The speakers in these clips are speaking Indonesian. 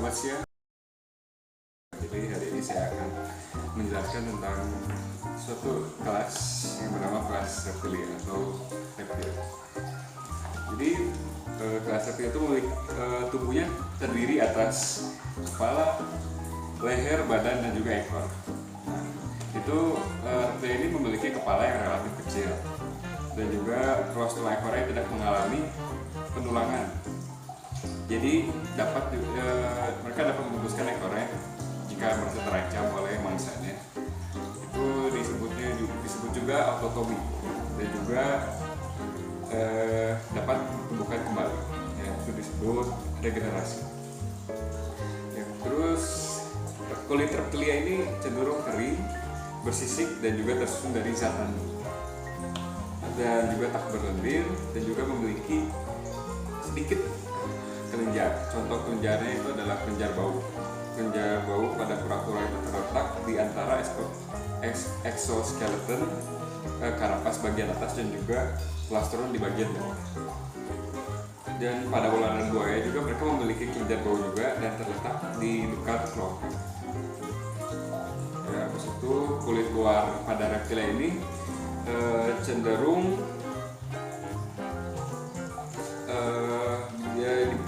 Selamat siang. Jadi hari ini saya akan menjelaskan tentang suatu kelas yang bernama kelas reptilia atau reptil. Jadi kelas reptil itu tubuhnya terdiri atas kepala, leher, badan, dan juga ekor. Nah, itu reptil ini memiliki kepala yang relatif kecil dan juga ruas tulang ekornya tidak mengalami pendulangan. Jadi mereka dapat membuskan ekornya jika merasa terancam oleh mangsanya. Itu disebut juga autotomi dan juga dapat tumbuhkan kembali. Ya, itu disebut regenerasi. Ya, terus kulit reptilia ini cenderung kering, bersisik dan juga tersusun dari zat tanah. Dan juga tak berlendir dan juga memiliki sedikit kelenjar. Contoh kelenjarnya itu adalah kelenjar bau. Kelenjar bau pada kura-kura itu terletak di antara exoskeleton, karapas bagian atas dan juga plastron di bagian bawah. Dan pada ular dan buaya juga mereka memiliki kelenjar bau juga dan terletak di dekat kloaka. Ya, habis itu kulit luar pada reptilia ini cenderung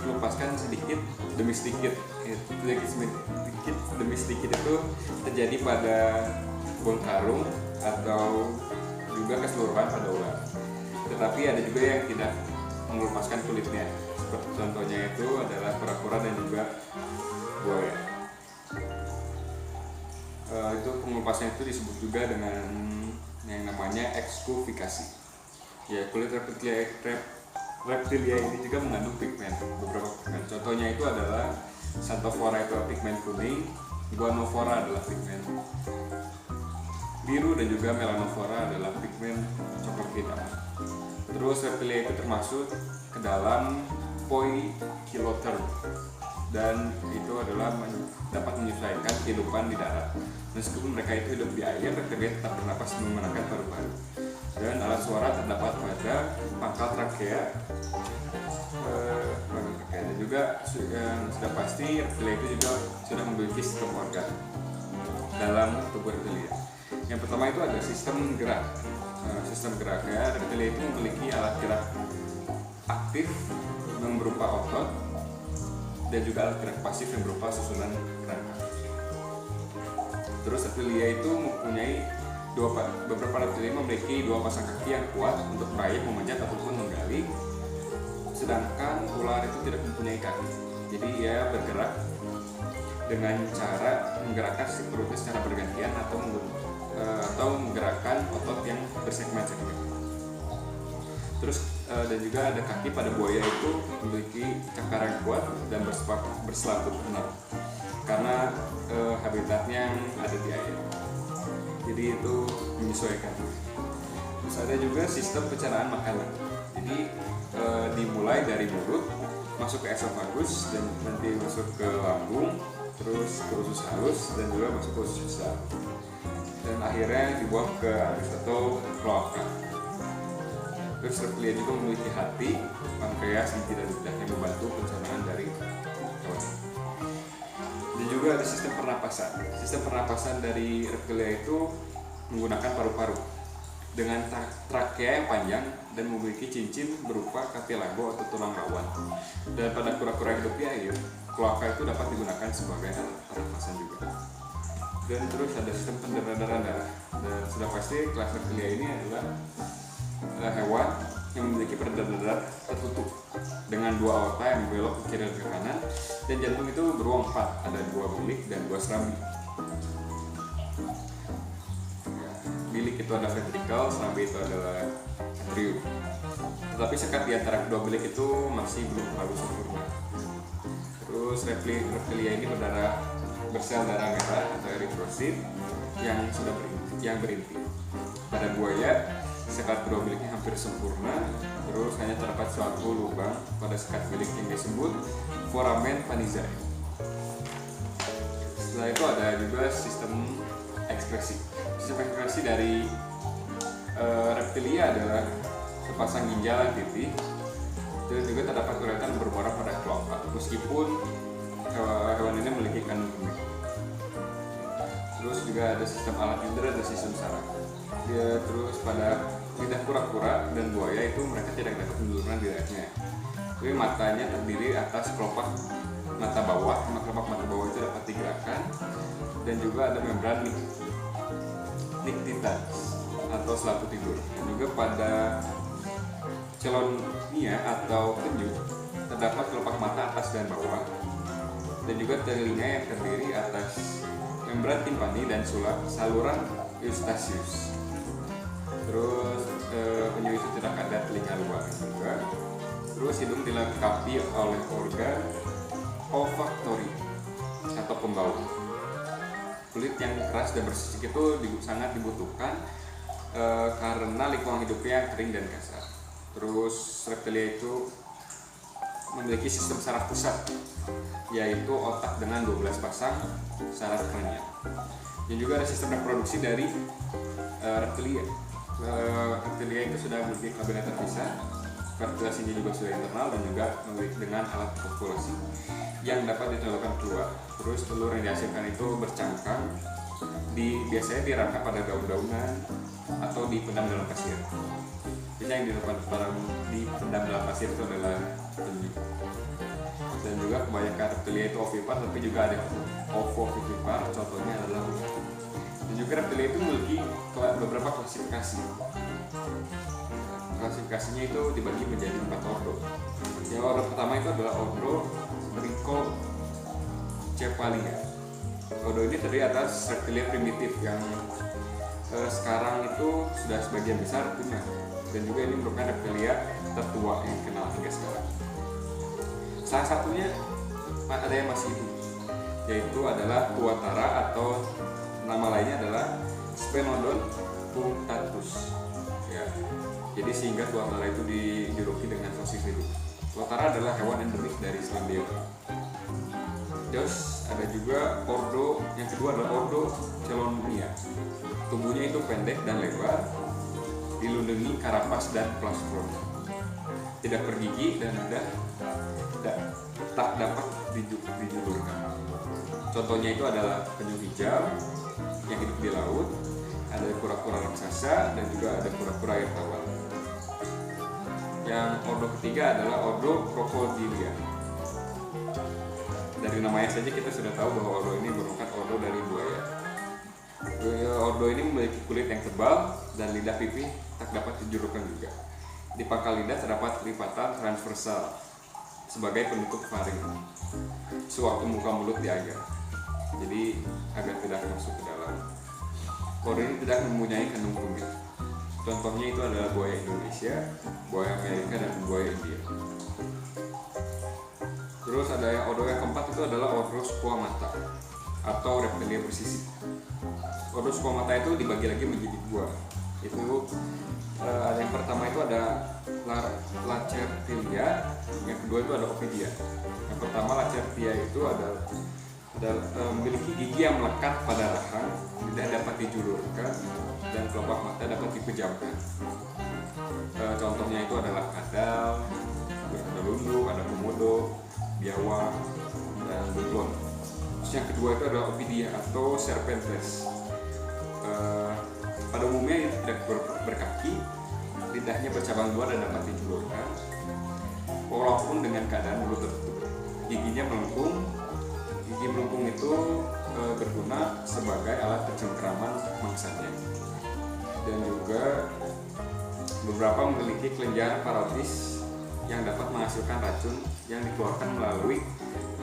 dilepaskan sedikit demi sedikit. Demi sedikit itu terjadi pada bong karung atau juga keseluruhan pada ular. Tetapi ada juga yang tidak melepaskan kulitnya. Seperti contohnya itu adalah kura-kura dan juga buaya. Itu pengelupasan itu disebut juga dengan yang namanya ekskuvikasi. Ya, kulit reptilia ini juga mengandung pigmen, beberapa pigmen. Contohnya itu adalah Xanthophora itu pigmen kuning, Guanophora adalah pigmen biru dan juga Melanophora adalah pigmen coklat hitam. Terus reptilia itu termasuk ke dalam Poikilotherium dan itu adalah dapat menyesuaikan kehidupan di darat. Meskipun mereka itu hidup di air, reptilia tetap bernapas menggunakan paru-paru. Dan alat suara terdapat pada pangkal trakea dan juga yang sudah pasti reptilia itu juga sudah memiliki sistem organ dalam tubuh reptilia. Yang pertama itu ada sistem gerak. Sistem geraknya reptilia itu memiliki alat gerak aktif yang berupa otot dan juga alat gerak pasif yang berupa susunan kerangka. Terus reptilia itu mempunyai beberapa reptilia memiliki dua pasang kaki yang kuat untuk meraih, memanjat ataupun menggali, sedangkan ular itu tidak mempunyai kaki. Jadi ia bergerak dengan cara menggerakkan si perutnya secara bergantian atau menggerakkan otot yang bersegmen-segmen. Terus dan juga ada kaki pada buaya itu memiliki cakar yang kuat dan berselaput benar karena habitatnya yang ada di air. Jadi itu menyesuaikan. Terus ada juga sistem pencernaan makanan. Jadi dimulai dari mulut, masuk ke esofagus dan nanti masuk ke lambung, terus ke usus halus dan juga masuk ke usus besar. Dan akhirnya dibuang ke anus atau kloaka. Terus reptilia juga memiliki hati, pankreas, inti dan bedah yang membantu pencernaan dari hewan. Dan juga ada sistem pernapasan. Sistem pernapasan dari reptilia itu menggunakan paru-paru dengan trakea yang panjang dan memiliki cincin berupa cartilago atau tulang rawan. Dan pada kura-kura yang hidup di air, kloaka itu dapat digunakan sebagai alat pernapasan juga. Dan terus ada sistem peredaran darah. Dan sudah pasti kelas reptilia ini adalah hewan yang memiliki peredaran darah tertutup dengan dua aorta yang belok ke kiri dan ke kanan, dan jantung itu beruang 4, ada 2 bilik dan 2 serambi. Ya, bilik itu ada ventrikel, serambi itu adalah atrium. Tetapi sekat di antara kedua bilik itu masih belum terlalu sempurna. Terus reptilia ini bersel darah merah atau eritrosit yang berinti. Pada buaya sekat kedua biliknya hampir sempurna, terus hanya terdapat suatu lubang pada sekat bilik yang disebut foramen panizae. Setelah itu ada juga sistem ekskresi. Sistem ekskresi dari reptilia adalah sepasang ginjal dan titik. Dan juga terdapat uretan berwarna pada kloaka. Meskipun hewan ini memiliki kandung kemih. Terus juga ada sistem alat indera dan sistem saraf. Terus pada lidah kura-kura dan buaya itu mereka tidak dapat menurunkan lidahnya. Jadi matanya terdiri atas kelopak mata bawah. Kelopak mata bawah itu dapat digerakkan, dan juga ada membran nictitans atau selaput tidur. Dan juga pada chelonia atau penyu terdapat kelopak mata atas dan bawah, dan juga telinga yang terdiri atas membran timpani dan saluran eustachius. Terus penyu itu tidak ada telinga luar juga. Terus hidung dilengkapi oleh organ olfaktori atau pembau. Kulit yang keras dan bersih itu sangat dibutuhkan karena lingkungan hidupnya kering dan kasar. Terus reptilia itu memiliki sistem saraf pusat, yaitu otak dengan 12 pasang saraf kranial. Dan juga ada sistem reproduksi dari reptilia. Reptilia itu sudah memiliki kabinet terpisah, fertilasinya juga sudah internal, dan juga memiliki dengan alat populasi yang dapat ditelurkan keluar. Terus telur yang dihasilkan itu bercangkang, biasanya dirangkap pada daun-daunan atau dipendam dalam pasir. Biasanya yang dipendam dalam pasir itu adalah penyu. Dan juga kebanyakan reptilia itu ovipar, tapi juga ada ovovivipar, contohnya adalah ular. Dan juga reptilia itu memiliki beberapa klasifikasi. Klasifikasinya itu dibagi menjadi 4 ordo. Yang ordo pertama itu adalah ordo Trichocephalia. Ordo ini terdiri atas reptilia primitif yang sekarang itu sudah sebagian besar punah, dan juga ini merupakan reptilia tertua yang dikenal hingga sekarang. Salah satunya ada yang masih hidup, yaitu adalah Tuatara, atau nama lainnya adalah Sphenodon punctatus. Ya, jadi sehingga Tuatara itu dijuluki dengan fosil hidup. Tuatara adalah hewan endemik dari Selandia. Terus ada juga ordo yang kedua adalah ordo Chelonia. Tubuhnya itu pendek dan lebar, dilindungi karapas dan plastron, tidak bergigi, dan tak dapat dijulurkan. Contohnya itu adalah penyu hijau yang hidup di laut, ada kura-kura raksasa, dan juga ada kura-kura air tawar. Yang ordo ketiga adalah ordo Crocodilia. Dari namanya saja kita sudah tahu bahwa ordo ini merupakan ordo dari buaya. Ordo ini memiliki kulit yang tebal dan lidah pipih tak dapat dijulurkan juga. Di pangkal lidah terdapat lipatan transversal sebagai penutup faring sewaktu muka mulut diagar, jadi agar tidak masuk ke dalam. Ordo ini tidak mempunyai kandung kemih. Contohnya itu adalah buaya Indonesia, buaya Amerika, dan buaya India. Terus ada ordo yang keempat itu adalah ordo Squamata atau reptilia bersisik. Ordo Squamata itu dibagi lagi menjadi 2. Itu yang pertama itu ada Lacertilia, yang kedua itu ada Ovidia. Yang pertama Lacertia itu ada memiliki gigi yang melekat pada rahang, lidah dapat dijulurkan, dan kelopak mata dapat dipejamkan. Contohnya itu adalah kadal, ada lunduk, ada komodo, biawak, dan bunglon. Terus yang kedua itu adalah Ovidia atau Serpentes. Pada umumnya itu tidak berkaki, lidahnya bercabang 2 dan dapat dijulurkan, walaupun dengan keadaan mulut tertutup. Giginya melengkung. Gigi melengkung itu berguna sebagai alat pencengkraman mangsanya. Dan juga beberapa memiliki kelenjar parotis yang dapat menghasilkan racun yang dikeluarkan melalui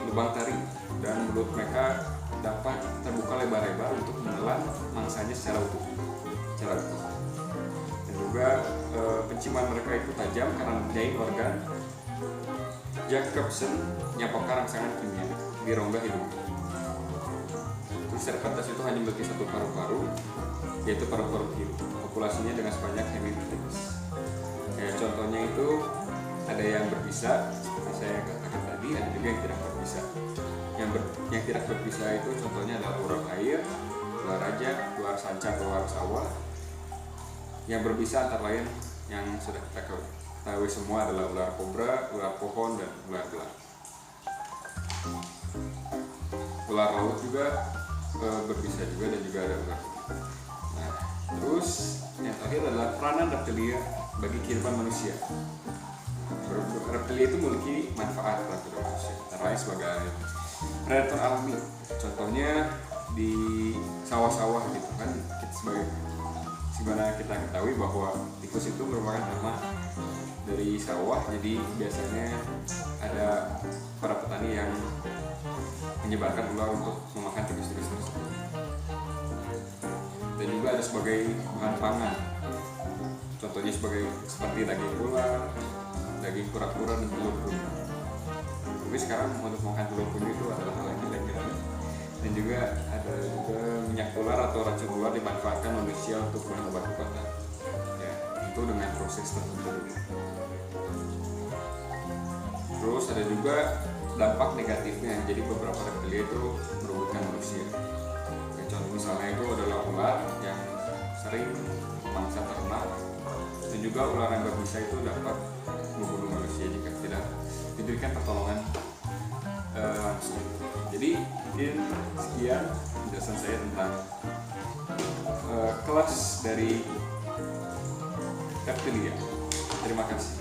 lubang taring, dan mulut mereka dapat terbuka lebar-lebar untuk menelan mangsanya secara utuh. Dan juga penciuman mereka itu tajam karena mempunyai organ Jacobson yang pokar rangsangan kimia di rongga hidung. Terus Serpentes itu hanya memiliki 1 paru-paru, yaitu paru-paru kiri. Populasinya dengan sebanyak hemipteris. Contohnya itu ada yang berbisa, seperti saya katakan tadi, ada juga yang tidak berbisa. Yang tidak berbisa itu contohnya adalah ular air, ular raja, ular sanca, ular sawah. Yang berbisa antara lain yang sudah kita ketahui semua adalah ular kobra, ular pohon, dan ular belang. ular laut juga berbisa juga, dan juga ada ular. Nah, terus yang terakhir adalah peranan reptilia bagi kehidupan manusia. Reptilia itu memiliki manfaat bagi manusia, antara lain sebagai predator alami. Contohnya di sawah-sawah gitu kan, sebagaimana kita ketahui bahwa tikus itu merupakan hama dari sawah. Jadi biasanya ada para petani yang menyebarkan ular untuk memakan tikus-tikus tersebut. Dan juga ada sebagai bahan pangan. Contohnya seperti daging ular, daging kura-kura, dan telur penyu. Tapi sekarang untuk makan telur penyu itu adalah hal yang ilegal. Dan juga ada minyak ular atau racun ular dimanfaatkan manusia untuk bahan obat-obatan. Ya, itu dengan proses tertentu. Terus ada juga dampak negatifnya. Jadi beberapa reptilia itu merugikan manusia. Contoh misalnya itu adalah ular yang sering memangsa ternak, dan juga ular yang berbisa itu dapat membunuh manusia jika tidak diberikan pertolongan langsung. Jadi mungkin sekian penjelasan saya tentang kelas dari reptilia. Terima kasih.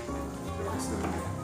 Terima kasih teman-teman.